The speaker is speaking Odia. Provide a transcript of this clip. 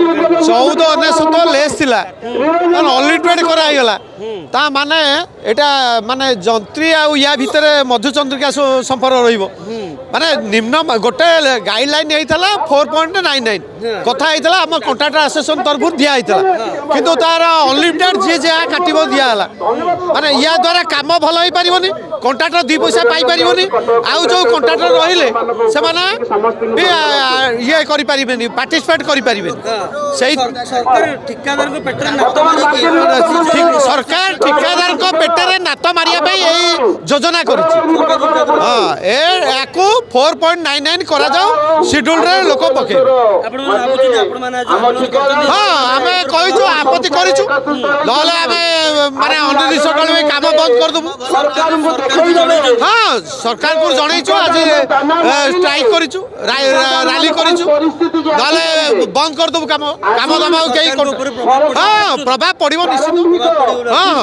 14 ଲେସ୍ ଥିଲା ଅଲିଟେଡ୍ କରାଇଗଲା ତା ମାନେ এটা মানে যন্ত্রী ଆଉ ୟା ଭିତରେ ମଧୁଚନ୍ଦ୍ରିକା ସମ୍ପର୍କ ରହିବ ମାନେ ନିମ୍ନ ଗୋଟେ ଗାଇଡଲାଇନ୍ ହେଇଥିଲା 4.99 କଥା ହେଇଥିଲା ଆମ କଣ୍ଟ୍ରାକ୍ଟର ଆସୋସିଏସନ ତରଫରୁ ଦିଆ ହେଇଥିଲା କିନ୍ତୁ ତାର ଅନଲିମିଟେଡ୍ ଯିଏ ଯାହା କାଟିବ ଦିଆହେଲା ମାନେ ୟା ଦ୍ୱାରା କାମ ଭଲ ହେଇପାରିବନି କଣ୍ଟ୍ରାକ୍ଟର 2 ପଇସା ପାଇପାରିବନି ଆଉ ଯେଉଁ କଣ୍ଟ୍ରାକ୍ଟର ରହିଲେ ସେମାନେ ବି ଇଏ କରିପାରିବେନି ପାର୍ଟିସିପେଟ୍ କରିପାରିବେନି ସେଇ ସରକାର ଠିକାଦାରଙ୍କ ପେଟରେ ନାତ ମାରିବା ପାଇଁ এই যোজনা করেছি হ্যাঁ একু 4.99 କରାଯାଉ শিডিউলରେ লোক ପକେଇବେ হ্যাঁ ଆମେ କହିଛୁ ଆପତ୍ତି କରିଛୁ ନହେଲେ ଆମେ ମାନେ ଅନିର୍ଦ୍ଦିଷ୍ଟକାଳ କାମ ବନ୍ଦ କରିଦେବୁ ହଁ ସରକାରଙ୍କୁ ଜଣେଇଛୁ ଆଜି ଷ୍ଟ୍ରାଇକ୍ କରିଛୁ ରାଲି କରିଛୁ ନହେଲେ ବନ୍ଦ କରିଦେବୁ କାମ କାମ ଦାମ କେହି ହଁ ପ୍ରଭାବ ପଡ଼ିବ ନିଶ୍ଚିତ ହଁ